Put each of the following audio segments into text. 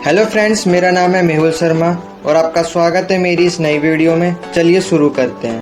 Hello friends, मेरा नाम है मेहुल शर्मा और आपका स्वागत है मेरी इस नई वीडियो में। चलिए शुरू करते हैं।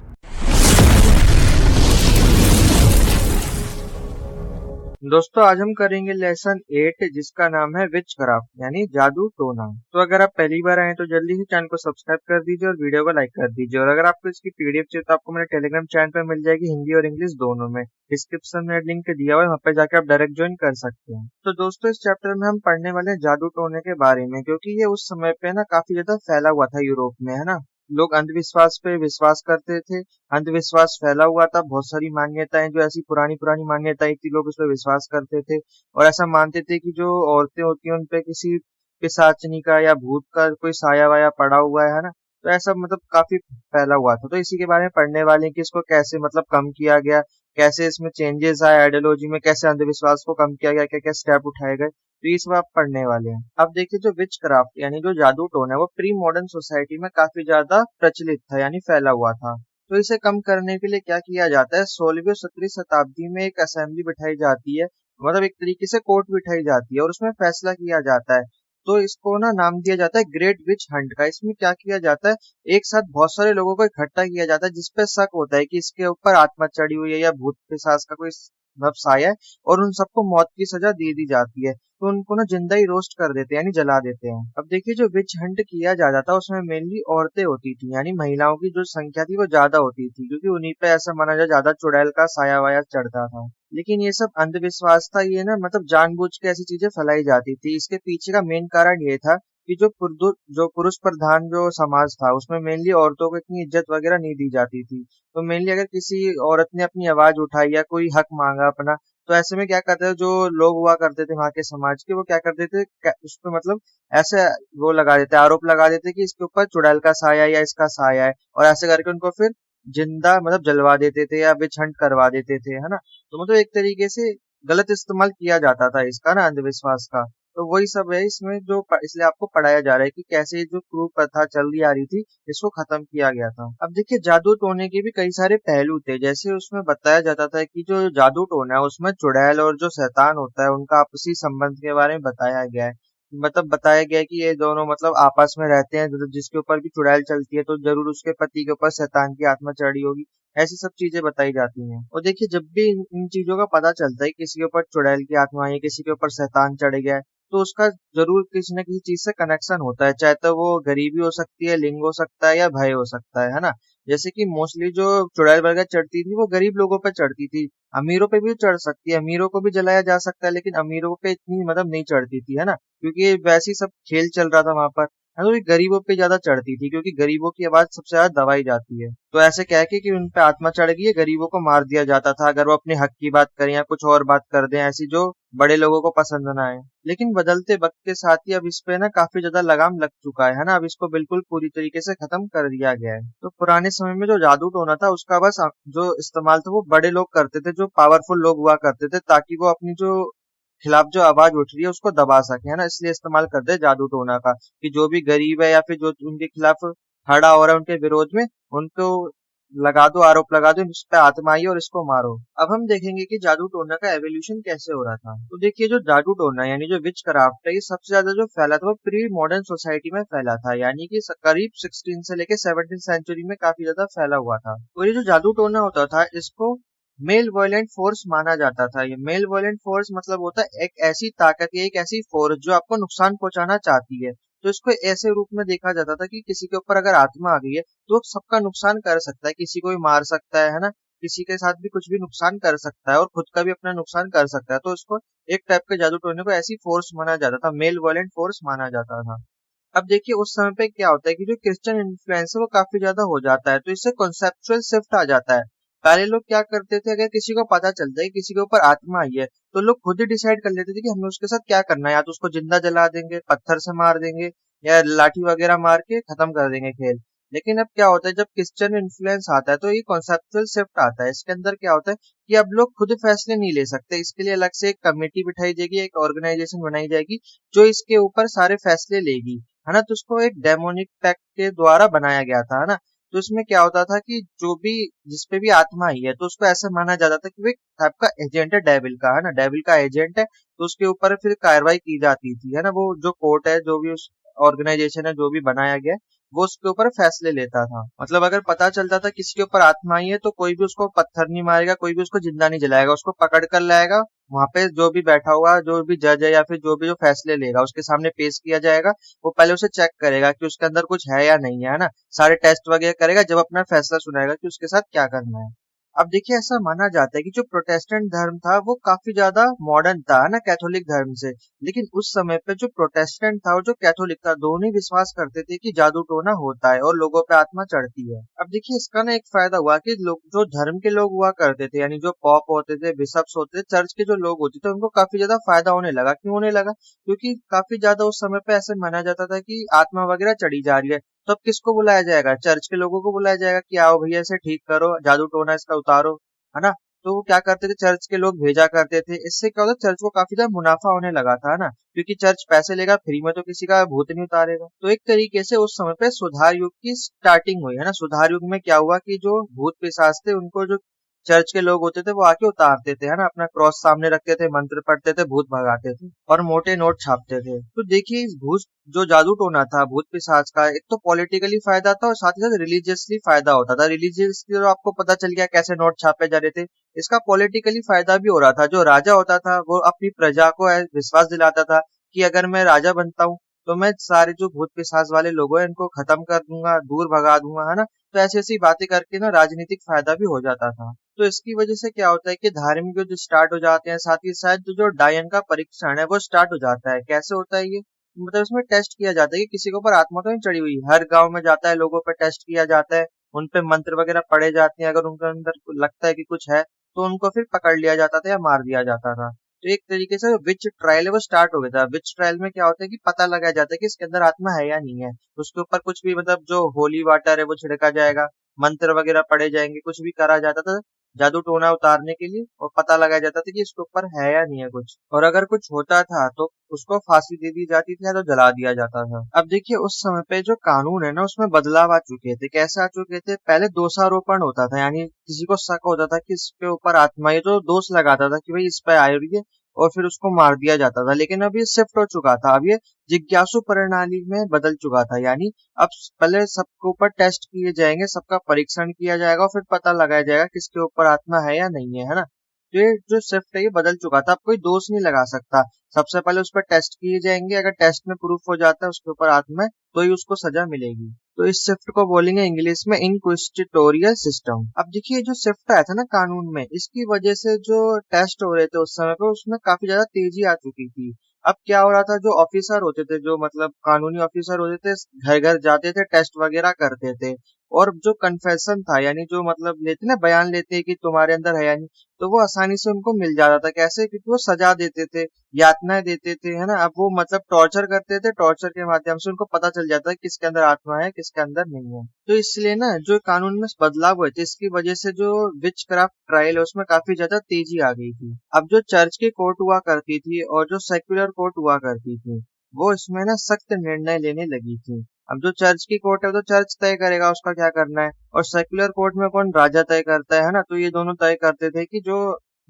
दोस्तों, आज हम करेंगे लेसन 8 जिसका नाम है विच क्राफ्ट यानी जादू टोना। तो अगर आप पहली बार आए तो जल्दी से चैनल को सब्सक्राइब कर दीजिए और वीडियो को लाइक कर दीजिए। और अगर आपको इसकी पीडीएफ चाहिए तो आपको मेरे टेलीग्राम चैनल पर मिल जाएगी, हिंदी और इंग्लिश दोनों में। डिस्क्रिप्शन में लिंक दिया हुआ है, वहाँ पे जाके आप डायरेक्ट ज्वाइन कर सकते हैं। तो दोस्तों, इस चैप्टर में हम पढ़ने वाले हैं जादू टोने के बारे में, क्योंकि ये उस समय पे ना काफी ज्यादा फैला हुआ था यूरोप में, है ना। लोग अंधविश्वास पे विश्वास करते थे। अंधविश्वास फैला हुआ था, बहुत सारी मान्यताएं जो ऐसी पुरानी पुरानी मान्यताएं थी, लोग उस पर विश्वास करते थे और ऐसा मानते थे कि जो औरतें होती हैं उन पे किसी पिशाचनी का या भूत का कोई साया वाया पड़ा हुआ है ना। तो ऐसा मतलब काफी फैला हुआ था। तो इसी के बारे में पढ़ने वाले हैं कि इसको कैसे मतलब कम किया गया, कैसे इसमें चेंजेस आए आइडियोलॉजी में, कैसे अंधविश्वास को कम किया गया, क्या क्या स्टेप उठाए गए। तो ये सब आप पढ़ने वाले हैं। अब देखिए, जो विच क्राफ्ट यानी जो जादू टोन है वो प्री मॉडर्न सोसाइटी में काफी ज्यादा प्रचलित था यानी फैला हुआ था। तो इसे कम करने के लिए क्या किया जाता है, 16वीं और 17वीं शताब्दी में एक असेंबली बिठाई जाती है, मतलब एक तरीके से कोर्ट बिठाई जाती है और उसमें फैसला किया जाता है। तो इसको ना नाम दिया जाता है ग्रेट विच हंट का। इसमें क्या किया जाता है, एक साथ बहुत सारे लोगों को इकट्ठा किया जाता है जिसपे शक होता है कि इसके ऊपर आत्मा चढ़ी हुई है या भूत पिशाच का कोई मतलब साया है, और उन सबको मौत की सजा दे दी जाती है। तो उनको ना जिंदा ही रोस्ट कर देते हैं यानी जला देते हैं। अब देखिए, जो विच हंट किया जाता था उसमें मेनली औरतें होती थी, यानी महिलाओं की जो संख्या थी वो ज्यादा होती थी, क्योंकि उन्हीं पे ऐसा माना जाए ज्यादा चुड़ैल का साया वाया चढ़ता था। लेकिन ये सब अंधविश्वास था, ये ना मतलब जानबूझ के ऐसी चीजें फैलाई जाती थी। इसके पीछे का मेन कारण ये था कि जो पुरुष प्रधान जो समाज था उसमें मेनली औरतों को इतनी इज्जत वगैरह नहीं दी जाती थी। तो मेनली अगर किसी औरत ने अपनी आवाज उठाई या कोई हक मांगा अपना, तो ऐसे में क्या करते थे, जो लोग हुआ करते थे वहां के समाज के, वो क्या करते थे, उस पर मतलब ऐसे वो लगा देते, आरोप लगा देते कि इसके ऊपर चुड़ैल का साया है या इसका साया है, और ऐसे करके उनको फिर जिंदा मतलब जलवा देते थे या विच हंट करवा देते थे, है ना। तो मतलब एक तरीके से गलत इस्तेमाल किया जाता था इसका ना, अंधविश्वास का। तो वही सब है इसमें जो इसलिए आपको पढ़ाया जा रहा है कि कैसे जो क्रूर प्रथा चल आ रही थी इसको खत्म किया गया था। अब देखिए, जादू टोने के भी कई सारे पहलू थे। जैसे उसमें बताया जाता था कि जो जादू टोना है उसमें चुड़ैल और जो शैतान होता है उनका आपसी संबंध के बारे में बताया गया है। मतलब बताया गया है कि ये दोनों मतलब आपस में रहते हैं, जिसके ऊपर भी चुड़ैल चलती है तो जरूर उसके पति के ऊपर शैतान की आत्मा चढ़ी होगी। ऐसी सब चीजें बताई जाती हैं। और देखिए, जब भी इन चीजों का पता चलता है, किसी के ऊपर चुड़ैल की आत्मा आई है, किसी के ऊपर शैतान चढ़ गया है, तो उसका जरूर किसी न किसी चीज से कनेक्शन होता है। चाहे तो वो गरीबी हो सकती है, लिंग हो सकता है या भय हो सकता है ना। जैसे कि मोस्टली जो चुड़ैल वगैरह चढ़ती थी वो गरीब लोगों पर चढ़ती थी। अमीरों पे भी चढ़ सकती है, अमीरों को भी जलाया जा सकता है, लेकिन अमीरों पे इतनी मतलब नहीं चढ़ती थी, है ना, क्योंकि वैसे ही सब खेल चल रहा था वहां पर। हाँ, तो ये गरीबों पे ज्यादा चढ़ती थी, क्योंकि गरीबों की आवाज सबसे ज्यादा दबाई जाती है। तो ऐसे कह के कि उन पे आत्मा चढ़ गई है, गरीबों को मार दिया जाता था अगर वो अपने हक की बात करें या कुछ और बात कर दें ऐसी जो बड़े लोगों को पसंद ना आए। लेकिन बदलते वक्त के साथ ही अब इस पे ना काफी ज्यादा लगाम लग चुका है ना। अब इसको बिल्कुल पूरी तरीके से खत्म कर दिया गया है। तो पुराने समय में जो जादू टोना था उसका बस जो इस्तेमाल था वो बड़े लोग करते थे, जो पावरफुल लोग हुआ करते थे, ताकि वो अपनी जो खिलाफ जो आवाज उठ रही है उसको दबा सके, है ना। इसलिए इस्तेमाल करते हैं जादू टोना का, कि जो भी गरीब है या फिर जो उनके खिलाफ खड़ा हो रहा है उनके विरोध में, उनको लगा दो, आरोप लगा दो, इस पे आत्मा आई और इसको मारो। अब हम देखेंगे कि जादू टोना का एवोल्यूशन कैसे हो रहा था। तो देखिए, जो जादू टोना यानी जो विच क्राफ्ट है, ये सबसे ज्यादा जो फैला था वो प्री मॉडर्न सोसाइटी में फैला था, यानी कि करीब 16 से लेके 17 सेंचुरी में काफी ज्यादा फैला हुआ था। और ये जो जादू टोना होता था इसको मेल वायलेंट फोर्स माना जाता था। ये मेल वायलेंट फोर्स मतलब होता है एक ऐसी ताकत या एक ऐसी फोर्स जो आपको नुकसान पहुंचाना चाहती है। तो इसको ऐसे रूप में देखा जाता था कि किसी के ऊपर अगर आत्मा आ गई है तो वो सबका नुकसान कर सकता है, किसी को भी मार सकता है ना, किसी के साथ भी कुछ भी नुकसान कर सकता है और खुद का भी अपना नुकसान कर सकता है। तो इसको एक टाइप के जादू टोने को ऐसी फोर्स माना जाता था, मेल वायलेंट फोर्स माना जाता था। अब देखिए, उस समय पे क्या होता है कि जो क्रिश्चियन इन्फ्लुएंस है वो काफी ज्यादा हो जाता है, तो इससे कॉन्सेप्चुअल शिफ्ट आ जाता है। पहले लोग क्या करते थे, अगर किसी को पता चलता है कि किसी के ऊपर आत्मा आई है तो लोग खुद ही डिसाइड कर लेते थे कि हमें उसके साथ क्या करना है, या तो उसको जिंदा जला देंगे, पत्थर से मार देंगे, या लाठी वगैरह मार के खत्म कर देंगे खेल। लेकिन अब क्या होता है, जब क्रिश्चियन इन्फ्लुएंस आता है तो ये कॉन्सेप्चुअल शिफ्ट आता है। इसके अंदर क्या होता है कि अब लोग खुद फैसले नहीं ले सकते, इसके लिए अलग से एक कमेटी बिठाई जाएगी, एक ऑर्गेनाइजेशन बनाई जाएगी जो इसके ऊपर सारे फैसले लेगी, है ना। तो उसको एक डेमोनिक पैक्ट के द्वारा बनाया गया था, है ना। तो इसमें क्या होता था कि जो भी जिस पे भी आत्मा आई है तो उसको ऐसा माना जाता था कि वो एक टाइप का एजेंट है डेविल का, है ना, डेविल का एजेंट है। तो उसके ऊपर फिर कार्रवाई की जाती थी, है ना, वो जो कोर्ट है, जो भी उस ऑर्गेनाइजेशन है, जो भी बनाया गया है, वो उसके ऊपर फैसले लेता था। मतलब अगर पता चलता था किसी के ऊपर आत्मा आई है तो कोई भी उसको पत्थर नहीं मारेगा, कोई भी उसको जिंदा नहीं जलाएगा, उसको पकड़ कर लाएगा, वहां पे जो भी बैठा हुआ, जो भी जज है या फिर जो भी जो फैसले लेगा उसके सामने पेश किया जाएगा। वो पहले उसे चेक करेगा कि उसके अंदर कुछ है या नहीं है ना, सारे टेस्ट वगैरह करेगा, जब अपना फैसला सुनाएगा कि उसके साथ क्या करना है। अब देखिए ऐसा माना जाता है कि जो प्रोटेस्टेंट धर्म था वो काफी ज्यादा मॉडर्न था, है ना, कैथोलिक धर्म से। लेकिन उस समय पे जो प्रोटेस्टेंट था और जो कैथोलिक था, दोनों ही विश्वास करते थे कि जादू टोना होता है और लोगों पे आत्मा चढ़ती है। अब देखिए इसका ना एक फायदा हुआ कि लोग जो धर्म के लोग हुआ करते थे, यानी जो पॉप होते थे, बिशप्स होते थे, चर्च के जो लोग होते थे, उनको काफी ज्यादा फायदा होने लगा। क्यों होने लगा? क्योंकि काफी ज्यादा उस समय पे ऐसे माना जाता था कि आत्मा वगैरह चढ़ी जा रही है। तो अब किसको बुलाया जाएगा? चर्च के लोगों को बुलाया जाएगा कि आओ भैया इसे ठीक करो, जादू टोना इसका उतारो, है ना। तो वो क्या करते थे, चर्च के लोग भेजा करते थे। इससे क्या होता, चर्च को काफी ज्यादा मुनाफा होने लगा था, है ना, क्योंकि चर्च पैसे लेगा, फ्री में तो किसी का भूत नहीं उतारेगा। तो एक तरीके से उस समय पे सुधार युग की स्टार्टिंग हुई, है ना। सुधार युग में क्या हुआ कि जो भूत पिशाच थे उनको जो चर्च के लोग होते थे वो आके उतारते थे, है ना, अपना क्रॉस सामने रखते थे, मंत्र पढ़ते थे, भूत भगाते थे और मोटे नोट छापते थे। तो देखिए इस भूत जो जादू टोना था, भूत पिशाच का, एक तो पॉलिटिकली फायदा था और साथ ही साथ रिलीजियसली फायदा होता था। रिलीजियसली तो आपको पता चल गया कैसे नोट छापे जा रहे थे। इसका पॉलिटिकली फायदा भी हो रहा था। जो राजा होता था वो अपनी प्रजा को विश्वास दिलाता था कि अगर मैं राजा बनता हूँ तो मैं सारे जो भूत पिशाच वाले लोग हैं इनको खत्म कर दूंगा, दूर भगा दूंगा, है ना। तो ऐसी ऐसी बातें करके ना राजनीतिक फायदा भी हो जाता था। तो इसकी वजह से क्या होता है कि धार्मिक युद्ध स्टार्ट हो जाते हैं, साथ ही साथ जो डायन का परीक्षण है वो स्टार्ट हो जाता है। कैसे होता है ये? मतलब इसमें टेस्ट किया जाता है कि किसी के ऊपर आत्मा तो नहीं चढ़ी हुई। हर गांव में जाता है, लोगों पे टेस्ट किया जाता है, उन पे मंत्र वगैरह पढ़े जाते हैं। अगर उनके अंदर लगता है कि कुछ है तो उनको फिर पकड़ लिया जाता था या मार दिया जाता था। तो एक तरीके से विच ट्रायल है वो स्टार्ट हो गया था। विच ट्रायल में क्या होता है कि पता लगाया जाता है कि इसके अंदर आत्मा है या नहीं है। उसके ऊपर कुछ भी, मतलब जो होली वाटर है वो छिड़का जाएगा, मंत्र वगैरह पढ़े जाएंगे, कुछ भी करा जाता था जादू टोना उतारने के लिए, और पता लगाया जाता था कि इसके ऊपर है या नहीं है कुछ। और अगर कुछ होता था तो उसको फांसी दे दी जाती थी या तो जला दिया जाता था। अब देखिए उस समय पे जो कानून है ना उसमें बदलाव आ चुके थे। कैसे आ चुके थे? पहले दोषारोपण होता था, यानी किसी को शक होता था कि इसके ऊपर आत्मा, ये तो दोष लगाता था कि भाई इस पे आई हुई है, और फिर उसको मार दिया जाता था। लेकिन अब ये शिफ्ट हो चुका था, अब ये जिज्ञासु प्रणाली में बदल चुका था। यानी अब पहले सबके ऊपर टेस्ट किए जाएंगे, सबका परीक्षण किया जाएगा और फिर पता लगाया जाएगा किसके ऊपर आत्मा है या नहीं है ना। तो ये जो शिफ्ट है ये बदल चुका था, अब कोई दोष नहीं लगा सकता। सबसे पहले उस पर टेस्ट किए जाएंगे, अगर टेस्ट में प्रूफ हो जाता है उसके ऊपर आत्मा है तो ही उसको सजा मिलेगी। तो इस शिफ्ट को बोलेंगे इंग्लिश में इनक्विजिटोरियल सिस्टम। अब देखिए जो शिफ्ट आया था ना कानून में, इसकी वजह से जो टेस्ट हो रहे थे उस समय पे उसमें काफी ज्यादा तेजी आ चुकी थी। अब क्या हो रहा था, जो ऑफिसर होते थे, जो मतलब कानूनी ऑफिसर होते थे, घर घर जाते थे, टेस्ट वगैरह करते थे। और जो कन्फेशन था, यानी जो मतलब लेते ना, बयान लेते हैं कि तुम्हारे अंदर है या नहीं, तो वो आसानी से उनको मिल जाता था। कैसे? क्योंकि वो सजा देते थे, यातनाएं देते थे, है ना। अब वो मतलब टॉर्चर करते थे, टॉर्चर के माध्यम से उनको पता चल जाता है किसके अंदर आत्मा है, किसके अंदर नहीं है। तो इसलिए ना जो कानून में बदलाव हुए थे, इसकी वजह से जो विच क्राफ्ट ट्रायल है उसमें काफी ज्यादा तेजी आ गई थी। अब जो चर्च की कोर्ट हुआ करती थी और जो सेक्युलर कोर्ट हुआ करती थी, वो इसमें ना सख्त निर्णय लेने लगी थी। अब जो चर्च की कोर्ट है वो तो चर्च तय करेगा उसका क्या करना है, और सेक्युलर कोर्ट में कौन? राजा तय करता है ना। तो ये दोनों तय करते थे कि जो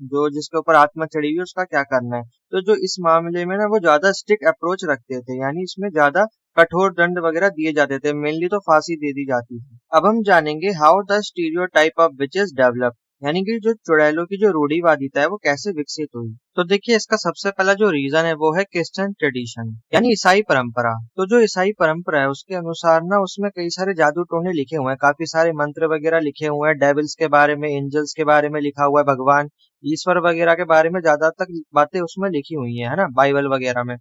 जो जिसके ऊपर आत्मा चढ़ी हुई है उसका क्या करना है। तो जो इस मामले में ना वो ज्यादा स्ट्रिक्ट अप्रोच रखते थे, यानी इसमें ज्यादा कठोर दंड वगैरह दिए जाते थे। मेनली तो फांसी दे दी जाती थी। अब हम जानेंगे how the stereotype of witches develop, यानी कि जो चुड़ैलों की जो रूढ़िवादिता है वो कैसे विकसित हुई। तो देखिए इसका सबसे पहला जो रीजन है वो है क्रिश्चियन ट्रेडिशन, यानी ईसाई परंपरा। तो जो ईसाई परंपरा है उसके अनुसार ना उसमें कई सारे जादू टोने लिखे हुए हैं, काफी सारे मंत्र वगैरह लिखे हुए हैं, डेविल्स के बारे में, एंजल्स के बारे में लिखा हुआ है, भगवान ईश्वर वगैरह के बारे में ज्यादातर बातें उसमें लिखी हुई है ना, बाइबल वगैरह में।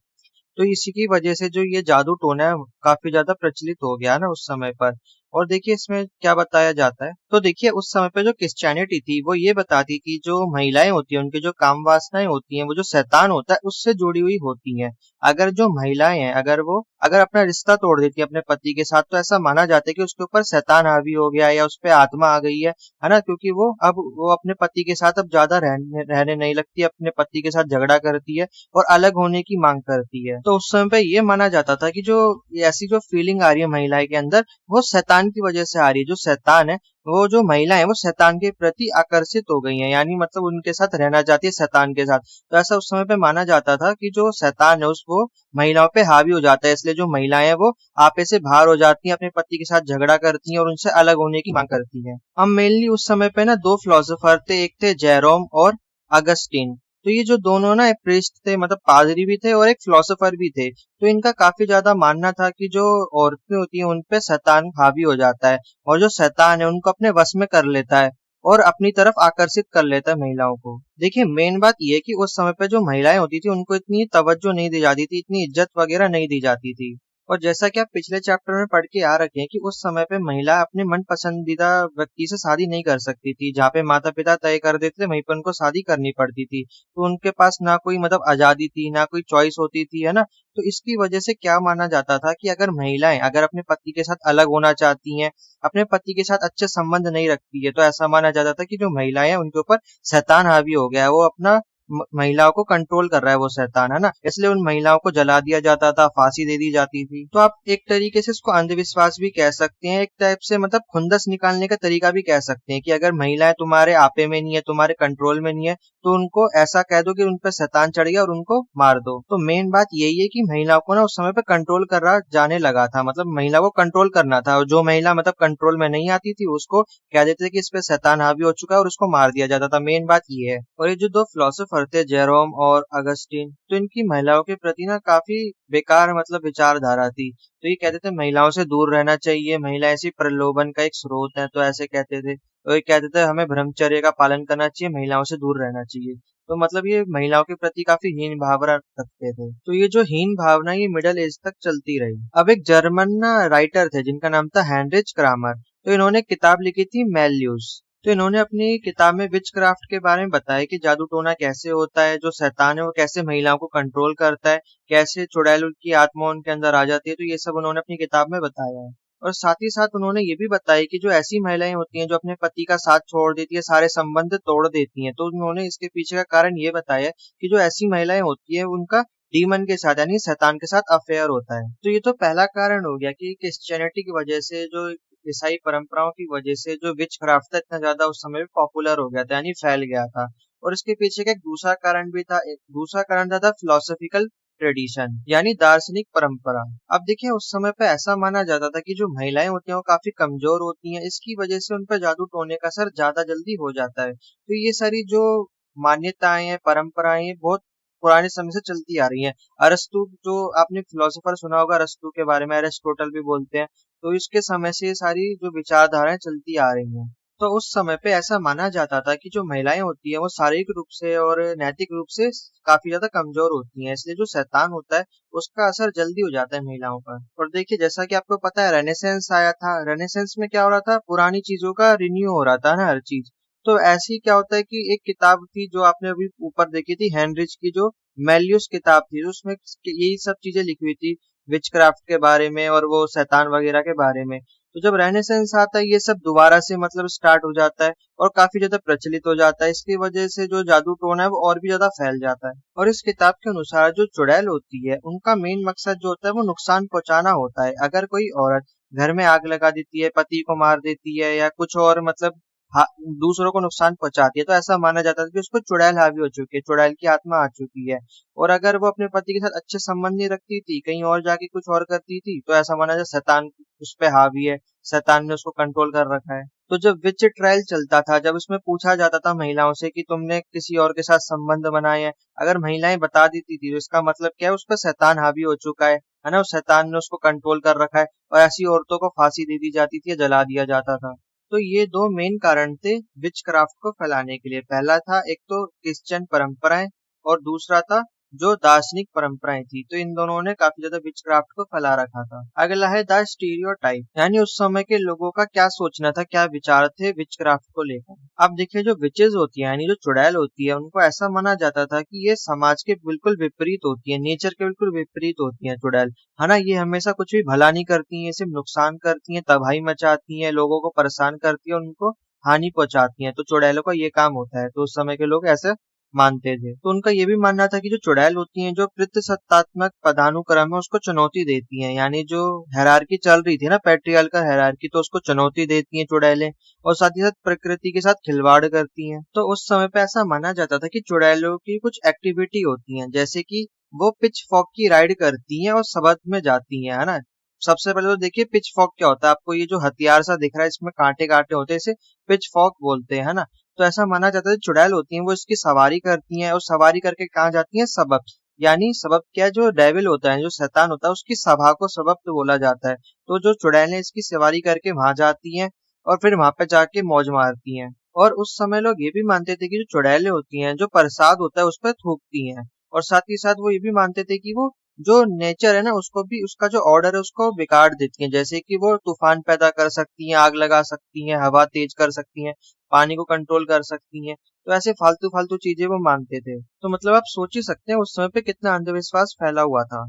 तो इसी की वजह से जो ये जादू टोना है काफी ज्यादा प्रचलित हो गया ना उस समय पर। और देखिए इसमें क्या बताया जाता है तो देखिए उस समय पे जो क्रिश्चियनिटी थी वो ये बताती थी जो महिलाएं होती हैं उनकी जो काम वासनाएं होती हैं वो जो शैतान होता है उससे जुड़ी हुई होती हैं। अगर जो महिलाएं हैं अगर अपना रिश्ता तोड़ देती है अपने पति के साथ तो ऐसा माना जाता है कि उसके ऊपर शैतान हावी हो गया या उस पे आत्मा आ गई है ना, क्योंकि वो अपने पति के साथ अब ज्यादा रहने नहीं लगती, अपने पति के साथ झगड़ा करती है और अलग होने की मांग करती है। तो उस समय पे ये माना जाता था कि जो ऐसी जो फीलिंग आ रही है महिला के अंदर वो शैतान की वजह से आ रही है। जो शैतान है वो जो महिला है वो शैतान के प्रति आकर्षित हो गई है, यानी मतलब उनके साथ रहना चाहती है शैतान के साथ। तो ऐसा उस समय पे माना जाता था कि जो शैतान है उसको महिलाओं पे हावी हो जाता है, इसलिए जो महिलाएं हैं वो आपे से बाहर हो जाती हैं, अपने पति के साथ झगड़ा करती हैं और उनसे अलग होने की मांग करती हैं। अब मेनली उस समय पे ना दो फिलोसोफर थे, एक थे जेरोम और अगस्टिन। तो ये जो दोनों ना एक प्रीस्ट थे, मतलब पादरी भी थे और एक फिलोसोफर भी थे। तो इनका काफी ज्यादा मानना था कि जो औरतें होती हैं उन पे शैतान हावी हो जाता है और जो शैतान है उनको अपने वश में कर लेता है और अपनी तरफ आकर्षित कर लेता है महिलाओं को। देखिए मेन बात ये है कि उस समय पे जो महिलाएं होती थी उनको इतनी तवज्जो नहीं दी जाती थी, इतनी इज्जत वगैरह नहीं दी जाती थी। और जैसा कि आप पिछले चैप्टर में पढ़ के आ रखे हैं कि उस समय पे महिला अपने मन पसंदीदा व्यक्ति से शादी नहीं कर सकती थी, जहाँ पे माता पिता तय कर देते थे वहीं पे उनको शादी करनी पड़ती थी। तो उनके पास ना कोई मतलब आजादी थी, ना कोई चॉइस होती थी, है ना। तो इसकी वजह से क्या माना जाता था कि अगर महिलाएं अगर अपने पति के साथ अलग होना चाहती हैं, अपने पति के साथ अच्छे संबंध नहीं रखती है, तो ऐसा माना जाता था कि जो महिलाएं हैं उनके ऊपर शैतान हावी हो गया है, वो अपना महिलाओं को कंट्रोल कर रहा है वो शैतान, है ना। इसलिए उन महिलाओं को जला दिया जाता था, फांसी दे दी जाती थी। तो आप एक तरीके से इसको अंधविश्वास भी कह सकते हैं, एक टाइप से मतलब खुंदस निकालने का तरीका भी कह सकते हैं कि अगर महिलाएं तुम्हारे आपे में नहीं है, तुम्हारे कंट्रोल में नहीं है, तो उनको ऐसा कह दो कि उन पर शैतान चढ़ गया और उनको मार दो। तो मेन बात यही है कि महिलाओं को ना उस समय पे कंट्रोल कर रहा जाने लगा था, मतलब महिला को कंट्रोल करना था और जो महिला मतलब कंट्रोल में नहीं आती थी उसको कह देते थे कि इस पे शैतान हावी हो चुका है और उसको मार दिया जाता था। मेन बात ये है। और ये जो दो फिलोसोफर थे जेरोम और अगस्टिन, तो इनकी महिलाओं के प्रति ना काफी बेकार मतलब विचारधारा थी। तो ये कहते थे महिलाओं से दूर रहना चाहिए, महिला ऐसी प्रलोभन का एक स्रोत है, तो ऐसे कहते थे। तो ये कहते थे हमें ब्रह्मचर्य का पालन करना चाहिए, महिलाओं से दूर रहना चाहिए। तो मतलब ये महिलाओं के प्रति काफी हीन भावना रखते थे। तो ये जो हीन भावना ये मिडिल एज तक चलती रही। अब एक जर्मन ना राइटर थे जिनका नाम था हेनरिच क्रामर। तो इन्होंने किताब लिखी थी मेल्यूस। तो इन्होंने अपनी किताब में विच क्राफ्ट के बारे में बताया कि जादू टोना कैसे होता है, जो शैतान है वो कैसे महिलाओं को कंट्रोल करता है, कैसे चुड़ैल की आत्मा उनके अंदर आ जाती है। तो ये सब उन्होंने अपनी किताब में बताया है। और साथ ही साथ उन्होंने ये भी बताया कि जो ऐसी महिलाएं होती हैं जो अपने पति का साथ छोड़ देती है, सारे संबंध तोड़ देती हैं, तो उन्होंने इसके पीछे का कारण ये बताया कि जो ऐसी महिलाएं होती है उनका डीमन के साथ यानी शैतान के साथ अफेयर होता है। तो ये तो पहला कारण हो गया कि क्रिश्चियनिटी की वजह से, जो ईसाई परंपराओं की वजह से जो विच क्राफ्ट था इतना ज्यादा उस समय पॉपुलर हो गया था, यानी फैल गया था। और इसके पीछे का एक दूसरा कारण भी था, एक दूसरा कारण था फिलोसॉफिकल ट्रेडिशन यानी दार्शनिक परंपरा। अब देखिए उस समय पे ऐसा माना जाता था कि जो महिलाएं होती हैं वो काफी कमजोर होती हैं, इसकी वजह से उन पर जादू टोने का असर ज्यादा जल्दी हो जाता है। तो ये सारी जो मान्यताएं हैं, परंपराएं हैं, बहुत पुराने समय से चलती आ रही हैं। अरस्तु, जो आपने फिलोसोफर सुना होगा अरस्तु के बारे में, अरिस्टोटल भी बोलते हैं। तो इसके समय से ये सारी जो विचारधाराएं चलती आ रही हैं। तो उस समय पे ऐसा माना जाता था कि जो महिलाएं होती हैं वो शारीरिक रूप से और नैतिक रूप से काफी ज्यादा कमजोर होती हैं, इसलिए जो शैतान होता है उसका असर जल्दी हो जाता है महिलाओं पर। और देखिए जैसा कि आपको पता है रेनेसेंस आया था, रेनेसेंस में क्या हो रहा था, पुरानी चीजों का रिन्यू हो रहा था ना हर चीज। तो ऐसे ही क्या होता है कि एक किताब थी जो आपने अभी ऊपर देखी थी हेनरिच की, जो मेल्यूस किताब थी, उसमें यही सब चीजें लिखी हुई थी विचक्राफ्ट के बारे में और वो शैतान वगैरह के बारे में। तो जब रेनेसेंस आता है ये सब दोबारा से मतलब स्टार्ट हो जाता है और काफी ज्यादा प्रचलित हो जाता है। इसकी वजह से जो जादू टोना है वो और भी ज्यादा फैल जाता है। और इस किताब के अनुसार जो चुड़ैल होती है उनका मेन मकसद जो होता है वो नुकसान पहुंचाना होता है। अगर कोई औरत घर में आग लगा देती है, पति को मार देती है या कुछ और मतलब दूसरों को नुकसान पहुंचाती है, तो ऐसा माना जाता है कि उसको चुड़ैल हावी हो चुकी है, चुड़ैल की आत्मा आ चुकी है। और अगर वो अपने पति के साथ अच्छे संबंध नहीं रखती थी, कहीं और जाके कुछ और करती थी, तो ऐसा माना जाता शैतान उस पे हावी है, शैतान ने उसको कंट्रोल कर रखा है। तो जब विच ट्रायल चलता था, जब इसमें पूछा जाता था महिलाओं से कि तुमने किसी और के साथ संबंध बनाए हैं, अगर महिलाएं बता देती थी तो इसका मतलब क्या है, उस पर शैतान हावी हो चुका है ना, उस शैतान ने उसको कंट्रोल कर रखा है। और ऐसी औरतों को फांसी दे दी जाती थी या जला दिया जाता था। तो ये दो मेन कारण थे विच क्राफ्ट को फैलाने के लिए। पहला था एक तो क्रिश्चियन परंपराएं और दूसरा था जो दार्शनिक परंपराएं थी, तो इन दोनों ने काफी ज्यादा विचक्राफ्ट को फैला रखा था। अगला है द स्टीरियोटाइप, यानी उस समय के लोगों का क्या सोचना था, क्या विचार थे विचक्राफ्ट को लेकर। अब देखिए, जो विचेज होती है यानी जो चुड़ैल होती है, उनको ऐसा माना जाता था कि ये समाज के बिल्कुल विपरीत होती है, नेचर के बिल्कुल विपरीत होती है चुड़ैल, है ना। ये हमेशा कुछ भी भला नहीं करती है, सिर्फ नुकसान करती है, तबाही मचाती है, लोगों को परेशान करती है, उनको हानि पहुंचाती हैं। तो चुड़ैलों का ये काम होता है, तो उस समय के लोग ऐसे मानते थे। तो उनका ये भी मानना था कि जो चुड़ैल होती हैं, जो पितृसत्तात्मक पदानुक्रम है उसको चुनौती देती हैं, यानी जो हायरार्की चल रही थी ना, पैट्रियार्कल हायरार्की, तो उसको चुनौती देती हैं चुड़ैलें, और साथ ही साथ प्रकृति के साथ खिलवाड़ करती हैं। तो उस समय पे ऐसा माना जाता था कि चुड़ैलों की कुछ एक्टिविटी होती हैं, जैसे कि वो पिच फॉक की राइड करती हैं और सबद में जाती हैं, है ना। सबसे पहले तो देखिए पिच फॉक क्या होता है। आपको ये जो हथियार सा दिख रहा है, इसमें कांटे कांटे होते हैं, इसे पिच फॉक बोलते हैं, है ना। तो ऐसा माना जाता है चुड़ैल होती हैं वो इसकी सवारी करती हैं, और सवारी करके कहाँ जाती हैं, सबब, यानी सबब क्या है, जो डेविल होता है, जो शैतान होता है, उसकी सभा को सबब तो बोला जाता है। तो जो चुड़ैलें इसकी सवारी करके वहां जाती हैं और फिर वहां पे जाके मौज मारती हैं। और उस समय लोग ये भी मानते थे कि जो चुड़ैलें होती हैं, जो प्रसाद होता है उस पर थूकती हैं, और साथ ही साथ वो ये भी मानते थे कि वो जो नेचर है ना, उसको भी, उसका जो ऑर्डर है उसको बिगाड़ देती हैं, जैसे कि वो तूफान पैदा कर सकती हैं, आग लगा सकती हैं, हवा तेज कर सकती हैं, पानी को कंट्रोल कर सकती हैं। तो ऐसे फालतू फालतू चीजें वो मानते थे। तो मतलब आप सोच ही सकते हैं उस समय पे कितना अंधविश्वास फैला हुआ था।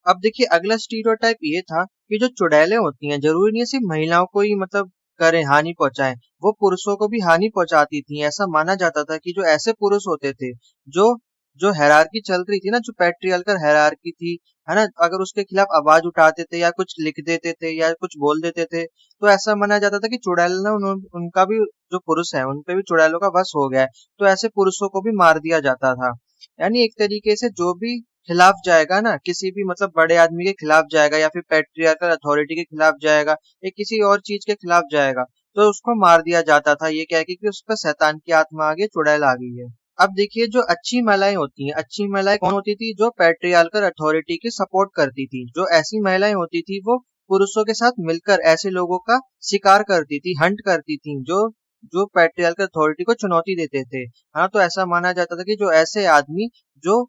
अब देखिए, अगला स्टीरियोटाइप ये था कि जो चुड़ैलें होती हैं, जरूरी नहीं है सिर्फ महिलाओं को ही मतलब करें, हानि पहुंचाएं, वो पुरुषों को भी हानि पहुंचाती थी। ऐसा माना जाता था कि जो ऐसे पुरुष होते थे, जो जो हायरार्की चल रही थी ना, जो पैट्रियार्कल हायरार्की थी, है ना, अगर उसके खिलाफ आवाज उठाते थे या कुछ लिख देते थे या कुछ बोल देते थे, तो ऐसा माना जाता था कि चुड़ैल ना उनका भी, जो पुरुष है उन पे भी चुड़ैलों का वश हो गया है, तो ऐसे पुरुषों को भी मार दिया जाता था। यानी एक तरीके से जो भी खिलाफ जाएगा ना, किसी भी मतलब बड़े आदमी के खिलाफ जाएगा, या फिर पैट्रियार्कल अथॉरिटी के खिलाफ जाएगा, या किसी और चीज के खिलाफ जाएगा, तो उसको मार दिया जाता था, ये कह के कि उस पर शैतान की आत्मा आ गई, चुड़ैल आ गई है। अब देखिए, जो अच्छी महिलाएं होती हैं, अच्छी महिलाएं कौन होती थी, जो पैट्रियार्कल अथॉरिटी की सपोर्ट करती थी। जो ऐसी महिलाएं होती थी वो पुरुषों के साथ मिलकर ऐसे लोगों का शिकार करती थी, हंट करती थी, जो जो पैट्रियार्कल अथॉरिटी को चुनौती देते थे। हाँ, तो ऐसा माना जाता था कि जो ऐसे आदमी जो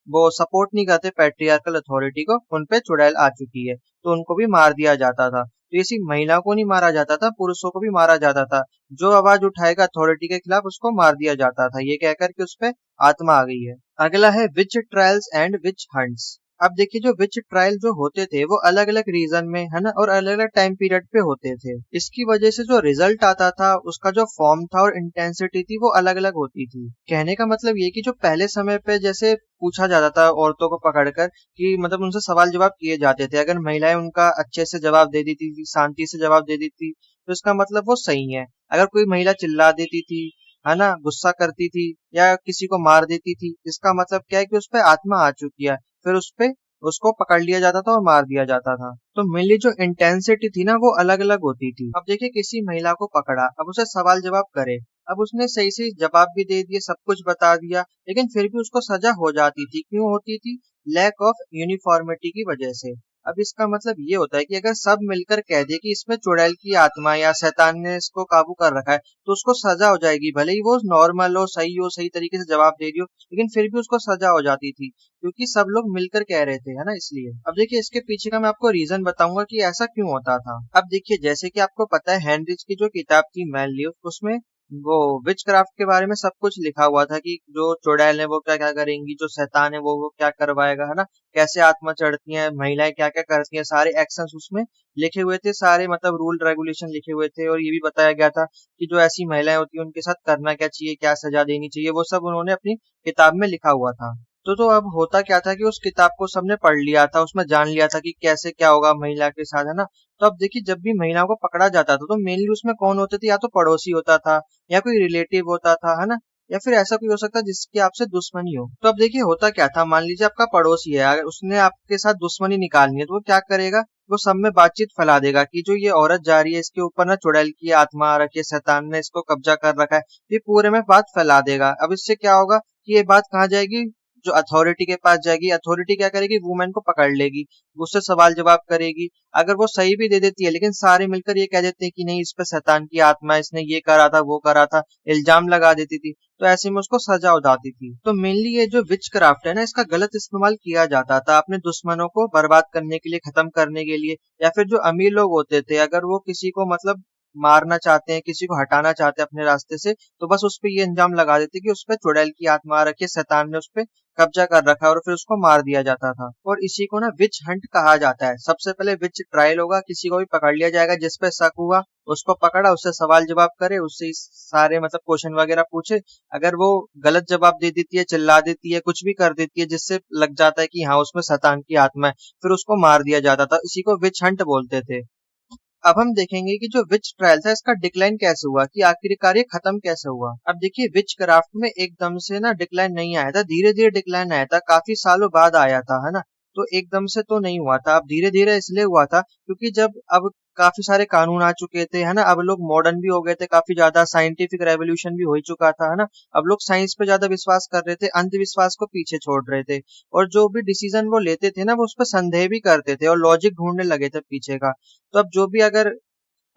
वो सपोर्ट नहीं करते पैट्रियार्कल अथॉरिटी को, उन पे चुड़ैल आ चुकी है, तो उनको भी मार दिया जाता था। तो ये सिर्फ महिलाओं को नहीं मारा जाता था, पुरुषों को भी मारा जाता था। जो आवाज उठाएगा अथॉरिटी के खिलाफ उसको मार दिया जाता था, ये कहकर के उस पे आत्मा आ गई है। अगला है विच ट्रायल्स एंड विच हंट्स। अब देखिए, जो विच ट्रायल जो होते थे वो अलग अलग रीजन में, है ना, और अलग अलग टाइम पीरियड पे होते थे। इसकी वजह से जो रिजल्ट आता था, उसका जो फॉर्म था और इंटेंसिटी थी, वो अलग अलग होती थी। कहने का मतलब ये कि जो पहले समय पे जैसे पूछा जाता था औरतों को पकड़कर, कि मतलब उनसे सवाल जवाब किए जाते थे, अगर महिलाएं उनका अच्छे से जवाब दे देती थी, शांति से जवाब दे देती थी, तो इसका मतलब वो सही है। अगर कोई महिला चिल्ला देती थी, है ना, गुस्सा करती थी, या किसी को मार देती थी, इसका मतलब क्या है कि उस पर आत्मा आ चुकी है, फिर उस पे उसको पकड़ लिया जाता था और मार दिया जाता था। तो मेनली जो इंटेंसिटी थी ना, वो अलग अलग होती थी। अब देखिए, किसी महिला को पकड़ा, अब उसे सवाल जवाब करे, अब उसने सही से जवाब भी दे दिए, सब कुछ बता दिया, लेकिन फिर भी उसको सजा हो जाती थी। क्यों होती थी? लैक ऑफ यूनिफॉर्मिटी की वजह से। अब इसका मतलब ये होता है कि अगर सब मिलकर कह दे कि इसमें चुड़ैल की आत्मा या शैतान ने इसको काबू कर रखा है, तो उसको सजा हो जाएगी, भले ही वो नॉर्मल हो, सही तरीके से जवाब दे रही हो, लेकिन फिर भी उसको सजा हो जाती थी, क्योंकि सब लोग मिलकर कह रहे थे, है ना, इसलिए। अब देखिए, इसके पीछे का मैं आपको रीजन बताऊंगा कि ऐसा क्यों होता था। अब देखिए, जैसे कि आपको पता है, हेनरिच की जो किताब थी मैन लीव, उसमें वो विच क्राफ्ट के बारे में सब कुछ लिखा हुआ था, कि जो चुड़ैल है वो क्या क्या करेंगी, जो शैतान है वो क्या करवाएगा, है ना, कैसे आत्मा चढ़ती है, महिलाएं क्या क्या करती हैं, सारे एक्शंस उसमें लिखे हुए थे, सारे मतलब रूल रेगुलेशन लिखे हुए थे, और ये भी बताया गया था कि जो ऐसी महिलाएं होती हैं उनके साथ करना क्या चाहिए, क्या सजा देनी चाहिए, वो सब उन्होंने अपनी किताब में लिखा हुआ था। तो अब होता क्या था कि उस किताब को सबने पढ़ लिया था, उसमें जान लिया था कि कैसे क्या होगा महिला के साथ, है ना। तो अब देखिए, जब भी महिलाओं को पकड़ा जाता था, तो मेनली उसमें कौन होते थे, या तो पड़ोसी होता था, या कोई रिलेटिव होता था, है ना, या फिर ऐसा कोई हो सकता है जिसकी आपसे दुश्मनी हो। तो अब देखिए, होता क्या था, मान लीजिए आपका पड़ोसी है, अगर उसने आपके साथ दुश्मनी निकालनी है, तो वो क्या करेगा, वो सब में बातचीत फैला देगा कि जो ये औरत जा रही है, इसके ऊपर ना चुड़ैल की आत्मा आ रखी है, शैतान ने इसको कब्जा कर रखा है, ये पूरे में बात फैला देगा। अब इससे क्या होगा कि ये बात कहाँ जाएगी, जो अथॉरिटी के पास जाएगी, अथॉरिटी क्या करेगी, वुमेन को पकड़ लेगी, उससे सवाल जवाब करेगी। अगर वो सही भी दे देती है, लेकिन सारे मिलकर ये कह देते हैं कि नहीं, इस पे शैतान की आत्मा है, इसने ये करा था, वो करा था, इल्जाम लगा देती थी, तो ऐसे में उसको सजा हो जाती थी। तो मेनली ये जो विच क्राफ्ट है ना, इसका गलत इस्तेमाल किया जाता था अपने दुश्मनों को बर्बाद करने के लिए, खत्म करने के लिए, या फिर जो अमीर लोग होते थे, अगर वो किसी को मतलब मारना चाहते हैं, किसी को हटाना चाहते हैं अपने रास्ते से, तो बस उस पे ये इल्जाम लगा देते कि उस पे चुड़ैल की आत्मा आ रखी है, शैतान ने उस पे कब्जा कर रखा है, और फिर उसको मार दिया जाता था। और इसी को ना विच हंट कहा जाता है। सबसे पहले विच ट्रायल होगा, किसी को भी पकड़ लिया जाएगा जिस पे शक हुआ, उसको पकड़ा, उससे सवाल जवाब करे, उससे सारे मतलब क्वेश्चन वगैरह पूछे। अगर वो गलत जवाब दे देती है, चिल्ला देती है, कुछ भी कर देती है जिससे लग जाता है कि हाँ उसमें शैतान की आत्मा है, फिर उसको मार दिया जाता था। इसी को विच हंट बोलते थे। अब हम देखेंगे कि जो विच ट्रायल था, इसका डिक्लाइन कैसे हुआ, कि आखिरकार ये खत्म कैसे हुआ। अब देखिए, विच क्राफ्ट में एकदम से ना डिक्लाइन नहीं आया था, धीरे धीरे डिक्लाइन आया था, काफी सालों बाद आया था, है ना। तो एकदम से तो नहीं हुआ था। अब धीरे धीरे इसलिए हुआ था क्योंकि जब अब काफी सारे कानून आ चुके थे, है ना, अब लोग मॉडर्न भी हो गए थे, काफी ज्यादा साइंटिफिक रेवोल्यूशन भी हो ही चुका था, है ना। अब लोग साइंस पे ज्यादा विश्वास कर रहे थे, अंधविश्वास को पीछे छोड़ रहे थे, और जो भी डिसीजन वो लेते थे ना, वो उस पर संदेह भी करते थे और लॉजिक ढूंढने लगे थे पीछे का। तो अब जो भी अगर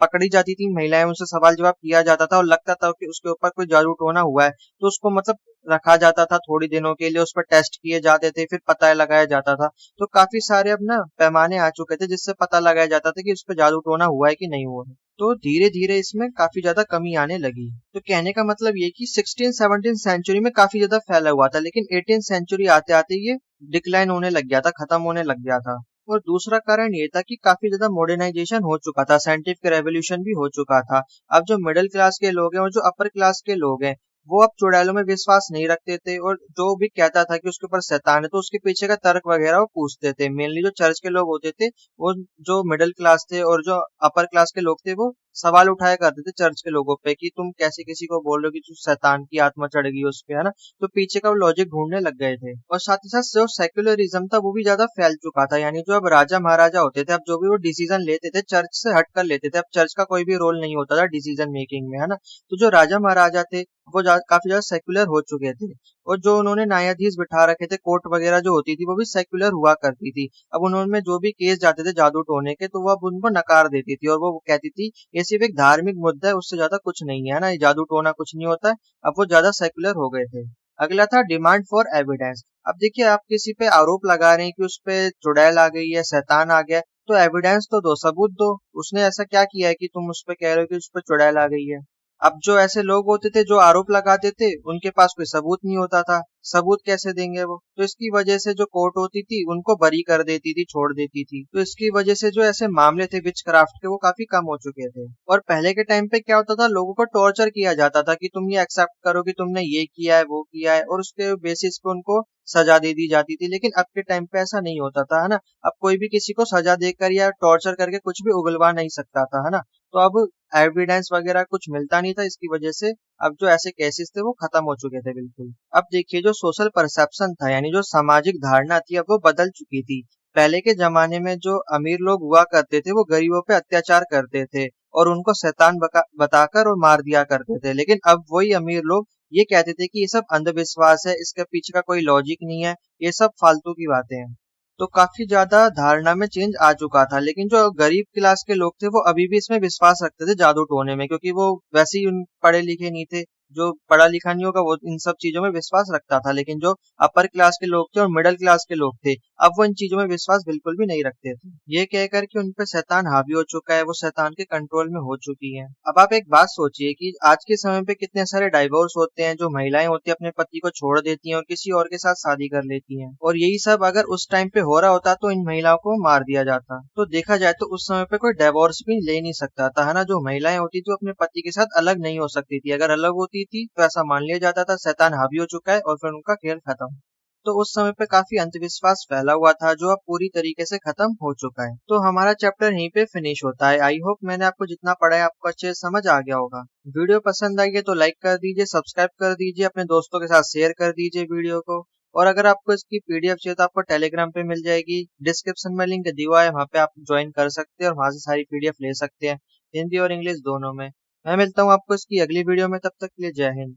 पकड़ी जाती थी महिलाएं, उनसे सवाल जवाब किया जाता था और लगता था कि उसके ऊपर कोई जादू टोना हुआ है, तो उसको मतलब रखा जाता था थोड़ी दिनों के लिए, उस पर टेस्ट किए जाते थे, फिर पता लगाया जाता था। तो काफी सारे अब ना पैमाने आ चुके थे जिससे पता लगाया जाता था कि उस पर जादू टोना हुआ है कि नहीं हुआ है। तो धीरे धीरे इसमें काफी ज्यादा कमी आने लगी। तो कहने का मतलब ये कि 16-17 सेंचुरी में काफी ज्यादा फैला हुआ था, लेकिन 18 सेंचुरी आते आते ये डिक्लाइन होने लग गया था, खत्म होने लग गया था। और दूसरा कारण ये था कि काफी ज्यादा मॉडर्नाइजेशन हो चुका था, साइंटिफिक रेवोल्यूशन भी हो चुका था। अब जो मिडिल क्लास के लोग हैं और जो अपर क्लास के लोग हैं, वो अब चुड़ैलों में विश्वास नहीं रखते थे, और जो भी कहता था कि उसके ऊपर शैतान है, तो उसके पीछे का तर्क वगैरह वो पूछते थे। मेनली जो चर्च के लोग होते थे, वो जो मिडिल क्लास थे और जो अपर क्लास के लोग थे, वो सवाल उठाया करते थे चर्च के लोगों पे कि तुम कैसे किसी को बोल रहे हो कि तू शैतान की आत्मा चढ़ गई उस पे, है ना। तो पीछे का वो लॉजिक ढूंढने लग गए थे। और साथ ही साथ जो सेक्युलरिज्म था, वो भी ज्यादा फैल चुका था, यानी जो अब राजा महाराजा होते थे, अब जो भी वो डिसीजन लेते थे चर्च से हट कर लेते थे, अब चर्च का कोई भी रोल नहीं होता था डिसीजन मेकिंग में, है ना। तो जो राजा महाराजा थे, वो काफी ज्यादा सेक्युलर हो चुके थे, और जो उन्होंने न्यायाधीश बिठा रखे थे, कोर्ट वगैरह जो होती थी, वो भी सेक्युलर हुआ करती थी। अब उन्होंने जो भी केस जाते थे जादू टोने के, तो वो अब उनको नकार देती थी, और वो कहती थी ये सिर्फ एक धार्मिक मुद्दा है, उससे ज्यादा कुछ नहीं है ना, ये जादू टोना कुछ नहीं होता है। अब वो ज्यादा सेक्युलर हो गए थे। अगला था डिमांड फॉर एविडेंस। अब देखिए, आप किसी पे आरोप लगा रहे हैं कि उस पे चुड़ैल आ गई है, शैतान आ गया है, तो एविडेंस तो दो, सबूत दो, उसने ऐसा क्या किया है कि तुम उस पे कह रहे हो कि उस पे चुड़ैल आ गई है। अब जो ऐसे लोग होते थे जो आरोप लगाते थे, उनके पास कोई सबूत नहीं होता था, सबूत कैसे देंगे वो। तो इसकी वजह से जो कोर्ट होती थी, उनको बरी कर देती थी, छोड़ देती थी। तो इसकी वजह से जो ऐसे मामले थे विच क्राफ्ट के, वो काफी कम हो चुके थे। और पहले के टाइम पे क्या होता था, लोगों को टॉर्चर किया जाता था कि तुम ये एक्सेप्ट करो कि तुमने ये किया है, वो किया है, और उसके बेसिस पे उनको सजा दे दी जाती थी। लेकिन अब के टाइम पे ऐसा नहीं होता था, है ना। अब कोई भी किसी को सजा देकर या टॉर्चर करके कुछ भी उगलवा नहीं सकता था, है ना। तो अब एविडेंस वगैरह कुछ मिलता नहीं था, इसकी वजह से अब जो ऐसे केसेस थे वो खत्म हो चुके थे बिल्कुल। अब देखिए, जो सोशल परसेप्शन था, यानी जो सामाजिक धारणा थी, अब वो बदल चुकी थी। पहले के जमाने में जो अमीर लोग हुआ करते थे, वो गरीबों पे अत्याचार करते थे और उनको शैतान बताकर और मार दिया करते थे। लेकिन अब वही अमीर लोग ये कहते थे कि ये सब अंधविश्वास है, इसके पीछे का कोई लॉजिक नहीं है, ये सब फालतू की बातें हैं। तो काफी ज्यादा धारणा में चेंज आ चुका था। लेकिन जो गरीब क्लास के लोग थे, वो अभी भी इसमें विश्वास रखते थे जादू टोने में, क्योंकि वो वैसे ही उन पढ़े लिखे नहीं थे। जो पढ़ा लिखा नहीं होगा वो इन सब चीजों में विश्वास रखता था, लेकिन जो अपर क्लास के लोग थे और मिडिल क्लास के लोग थे, अब वो इन चीजों में विश्वास बिल्कुल भी नहीं रखते थे। ये कहकर कि उन पे शैतान हावी हो चुका है, वो शैतान के कंट्रोल में हो चुकी है। अब आप एक बात सोचिए कि आज के समय पे कितने सारे डाइवोर्स होते हैं, जो महिलाएं होती है अपने पति को छोड़ देती हैं और किसी और के साथ शादी कर लेती हैं। और यही सब अगर उस टाइम पे हो रहा होता, तो इन महिलाओं को मार दिया जाता। तो देखा जाए तो उस समय पे कोई डिवोर्स भी ले नहीं सकता था, है ना। जो महिलाएं होती थी, अपने पति के साथ अलग नहीं हो सकती थी। अगर अलग होती थी तो ऐसा मान लिया जाता था शैतान हावी हो चुका है, और फिर उनका खेल खत्म। तो उस समय पे काफी अंधविश्वास फैला हुआ था, जो अब पूरी तरीके से खत्म हो चुका है। तो हमारा चैप्टर यहीं पे फिनिश होता है। आई होप मैंने आपको जितना पढ़ा है आपको अच्छे से समझ आ गया होगा। वीडियो पसंद आई है तो लाइक कर दीजिए, सब्सक्राइब कर दीजिए, अपने दोस्तों के साथ शेयर कर दीजिए वीडियो को। और अगर आपको इसकी पीडीएफ चाहिए तो आपको टेलीग्राम पे मिल जाएगी, डिस्क्रिप्शन में लिंक दिया हुआ है, वहाँ पे आप ज्वाइन कर सकते हैं और वहाँ से सारी पीडीएफ ले सकते हैं, हिंदी और इंग्लिश दोनों में। मैं मिलता हूँ आपको इसकी अगली वीडियो में, तब तक के लिए जय हिंद।